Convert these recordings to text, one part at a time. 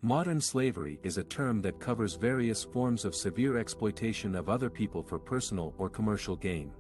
Modern slavery is a term that covers various forms of severe exploitation of other people for personal or commercial gain.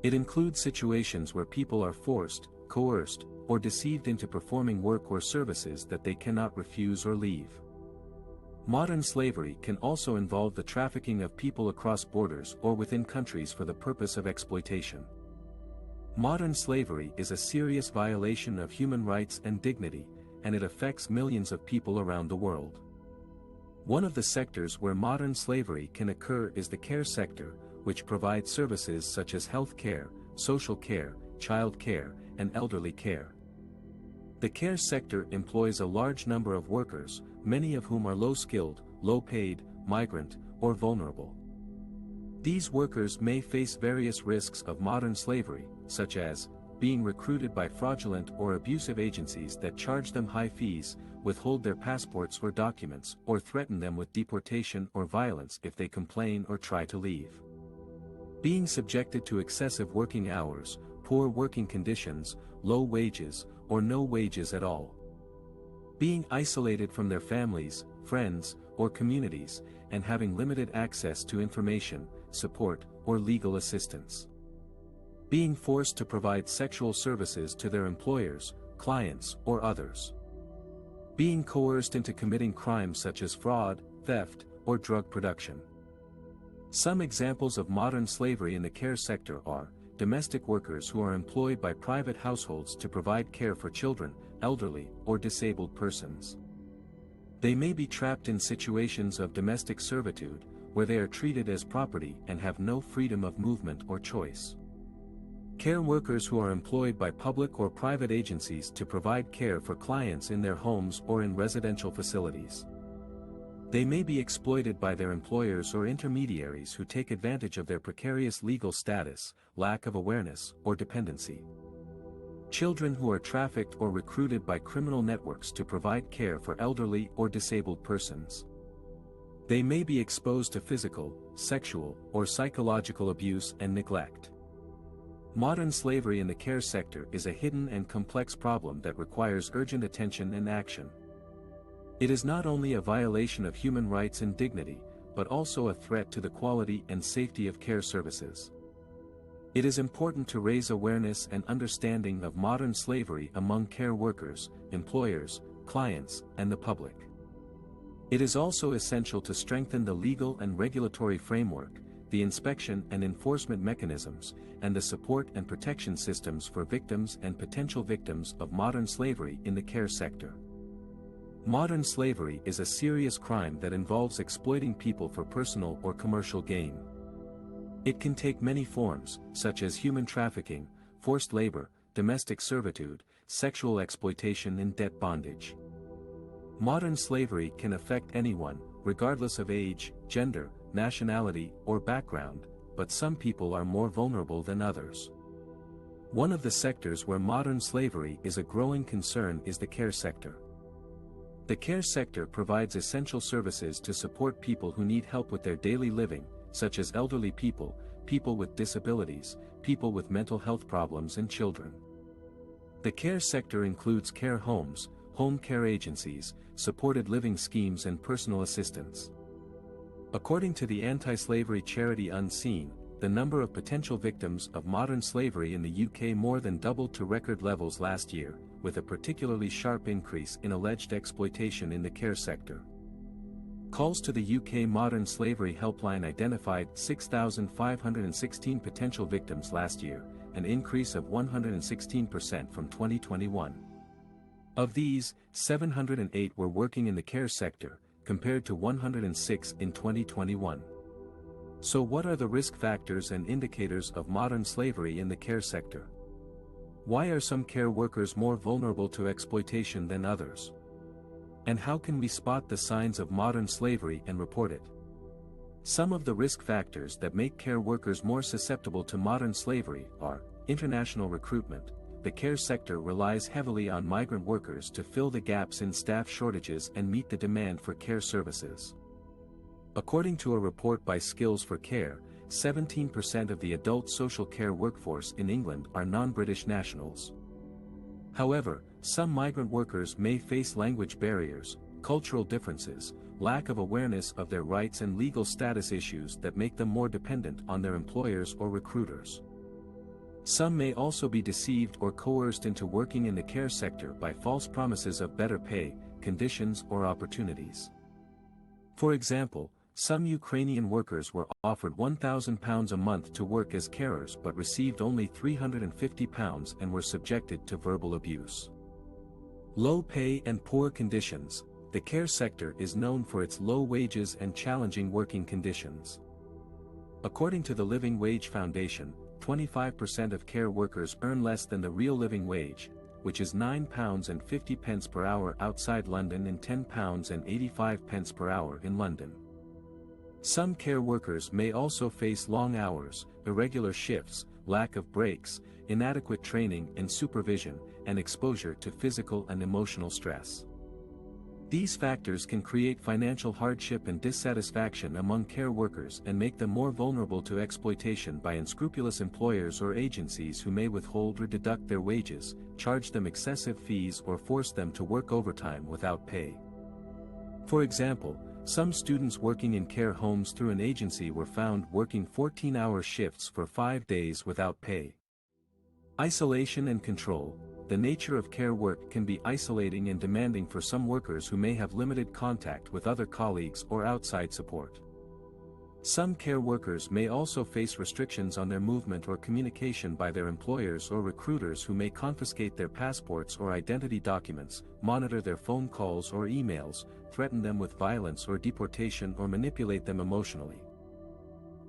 It includes situations where people are forced, coerced, or deceived into performing work or services that they cannot refuse or leave. Modern slavery can also involve the trafficking of people across borders or within countries for the purpose of exploitation. Modern slavery is a serious violation of human rights and dignity, and it affects millions of people around the world. One of the sectors where modern slavery can occur is the care sector, which provides services such as health care, social care, child care, and elderly care. The care sector employs a large number of workers, many of whom are low-skilled, low-paid, migrant, or vulnerable. These workers may face various risks of modern slavery, such as being recruited by fraudulent or abusive agencies that charge them high fees, withhold their passports or documents, or threaten them with deportation or violence if they complain or try to leave. Being subjected to excessive working hours, poor working conditions, low wages, or no wages at all. Being isolated from their families, friends, or communities, and having limited access to information, support, or legal assistance. Being forced to provide sexual services to their employers, clients, or others. Being coerced into committing crimes such as fraud, theft, or drug production. Some examples of modern slavery in the care sector are domestic workers who are employed by private households to provide care for children, elderly, or disabled persons. They may be trapped in situations of domestic servitude, where they are treated as property and have no freedom of movement or choice. Care workers who are employed by public or private agencies to provide care for clients in their homes or in residential facilities. They may be exploited by their employers or intermediaries who take advantage of their precarious legal status, lack of awareness, or dependency. Children who are trafficked or recruited by criminal networks to provide care for elderly or disabled persons. They may be exposed to physical, sexual, or psychological abuse and neglect. Modern slavery in the care sector is a hidden and complex problem that requires urgent attention and action. It is not only a violation of human rights and dignity, but also a threat to the quality and safety of care services. It is important to raise awareness and understanding of modern slavery among care workers, employers, clients, and the public. It is also essential to strengthen the legal and regulatory framework, the inspection and enforcement mechanisms, and the support and protection systems for victims and potential victims of modern slavery in the care sector. Modern slavery is a serious crime that involves exploiting people for personal or commercial gain. It can take many forms, such as human trafficking, forced labor, domestic servitude, sexual exploitation and debt bondage. Modern slavery can affect anyone, regardless of age, gender, nationality, or background, but some people are more vulnerable than others. One of the sectors where modern slavery is a growing concern is the care sector. The care sector provides essential services to support people who need help with their daily living, such as elderly people, people with disabilities, people with mental health problems and children. The care sector includes care homes, home care agencies, supported living schemes and personal assistance. According to the anti-slavery charity Unseen, the number of potential victims of modern slavery in the UK more than doubled to record levels last year, with a particularly sharp increase in alleged exploitation in the care sector. Calls to the UK Modern Slavery Helpline identified 6,516 potential victims last year, an increase of 116% from 2021. Of these, 708 were working in the care sector, compared to 106 in 2021. So what are the risk factors and indicators of modern slavery in the care sector? Why are some care workers more vulnerable to exploitation than others? And how can we spot the signs of modern slavery and report it? Some of the risk factors that make care workers more susceptible to modern slavery are international recruitment. The care sector relies heavily on migrant workers to fill the gaps in staff shortages and meet the demand for care services. According to a report by Skills for Care, 17% of the adult social care workforce in England are non-British nationals. However, some migrant workers may face language barriers, cultural differences, lack of awareness of their rights and legal status issues that make them more dependent on their employers or recruiters. Some may also be deceived or coerced into working in the care sector by false promises of better pay, conditions or opportunities. For example, some Ukrainian workers were offered £1,000 a month to work as carers but received only £350 and were subjected to verbal abuse. Low pay and poor conditions. The care sector is known for its low wages and challenging working conditions. According to the Living Wage Foundation, 25% of care workers earn less than the real living wage, which is £9.50 per hour outside London and £10.85 per hour in London. Some care workers may also face long hours, irregular shifts, lack of breaks, inadequate training and supervision, and exposure to physical and emotional stress. These factors can create financial hardship and dissatisfaction among care workers and make them more vulnerable to exploitation by unscrupulous employers or agencies who may withhold or deduct their wages, charge them excessive fees or force them to work overtime without pay. For example, some students working in care homes through an agency were found working 14-hour shifts for 5 days without pay. Isolation and control. The nature of care work can be isolating and demanding for some workers who may have limited contact with other colleagues or outside support. Some care workers may also face restrictions on their movement or communication by their employers or recruiters who may confiscate their passports or identity documents, monitor their phone calls or emails, threaten them with violence or deportation or manipulate them emotionally.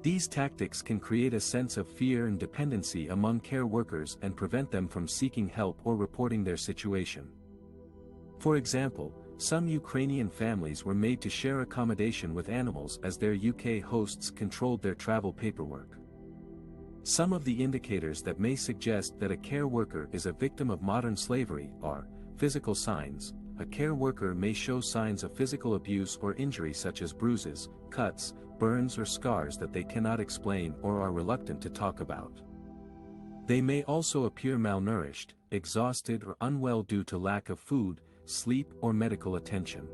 These tactics can create a sense of fear and dependency among care workers and prevent them from seeking help or reporting their situation. For example, some Ukrainian families were made to share accommodation with animals as their UK hosts controlled their travel paperwork. Some of the indicators that may suggest that a care worker is a victim of modern slavery are physical signs. A care worker may show signs of physical abuse or injury such as bruises, cuts, burns or scars that they cannot explain or are reluctant to talk about. They may also appear malnourished, exhausted or unwell due to lack of food, sleep or medical attention.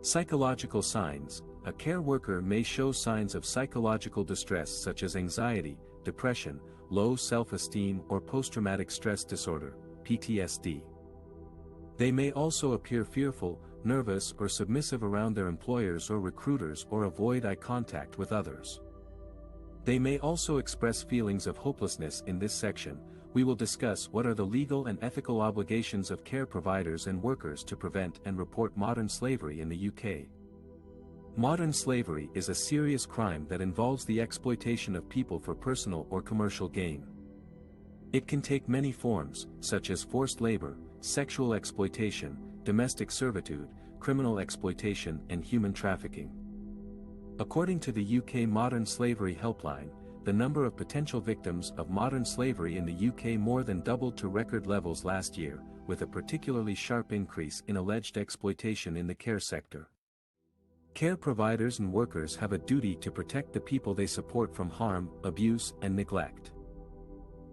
Psychological signs. A care worker may show signs of psychological distress such as anxiety, depression, low self-esteem or post-traumatic stress disorder, PTSD. They may also appear fearful, nervous or submissive around their employers or recruiters or avoid eye contact with others. They may also express feelings of hopelessness. In this section, we will discuss what are the legal and ethical obligations of care providers and workers to prevent and report modern slavery in the UK. Modern slavery is a serious crime that involves the exploitation of people for personal or commercial gain. It can take many forms, such as forced labor, sexual exploitation, domestic servitude, criminal exploitation and human trafficking. According to the UK Modern Slavery Helpline, the number of potential victims of modern slavery in the UK more than doubled to record levels last year, with a particularly sharp increase in alleged exploitation in the care sector. Care providers and workers have a duty to protect the people they support from harm, abuse, and neglect.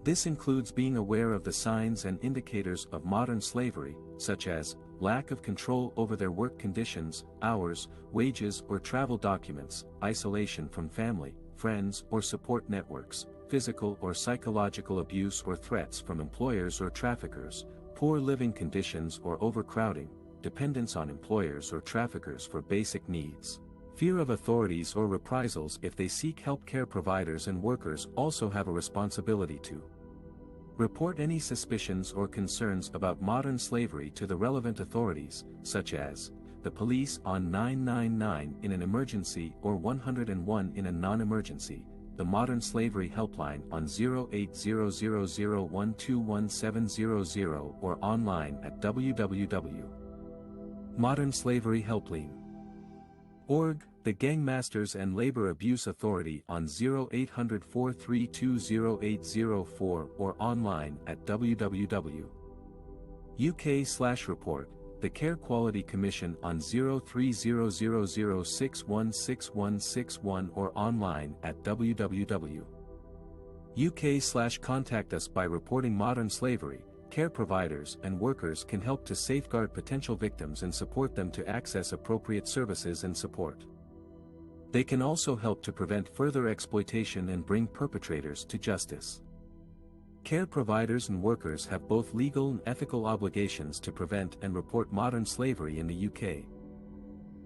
This includes being aware of the signs and indicators of modern slavery, such as lack of control over their work conditions, hours, wages or travel documents, isolation from family, friends or support networks, physical or psychological abuse or threats from employers or traffickers, poor living conditions or overcrowding, dependence on employers or traffickers for basic needs. Fear of authorities or reprisals. If they seek help, care providers and workers also have a responsibility to report any suspicions or concerns about modern slavery to the relevant authorities, such as the police on 999 in an emergency or 101 in a non-emergency, the Modern Slavery Helpline on 0800121700 or online at www.modernslaveryhelpline.org, the Gangmasters and Labor Abuse Authority on 0800-432-0804 or online at www.uk/report, the Care Quality Commission on 030006166161 or online at www.uk/contact us by reporting modern slavery, care providers and workers can help to safeguard potential victims and support them to access appropriate services and support. They can also help to prevent further exploitation and bring perpetrators to justice. Care providers and workers have both legal and ethical obligations to prevent and report modern slavery in the UK.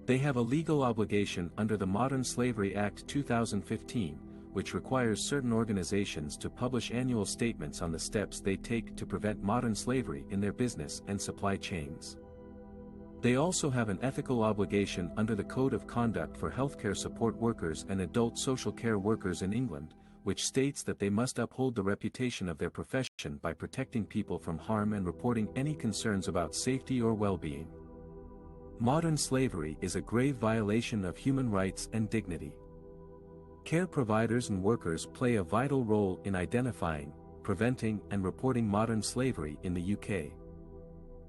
They have a legal obligation under the Modern Slavery Act 2015, which requires certain organizations to publish annual statements on the steps they take to prevent modern slavery in their business and supply chains. They also have an ethical obligation under the Code of Conduct for Healthcare Support Workers and Adult Social Care Workers in England, which states that they must uphold the reputation of their profession by protecting people from harm and reporting any concerns about safety or well-being. Modern slavery is a grave violation of human rights and dignity. Care providers and workers play a vital role in identifying, preventing, and reporting modern slavery in the UK.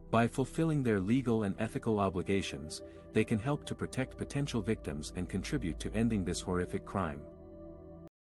By fulfilling their legal and ethical obligations, they can help to protect potential victims and contribute to ending this horrific crime.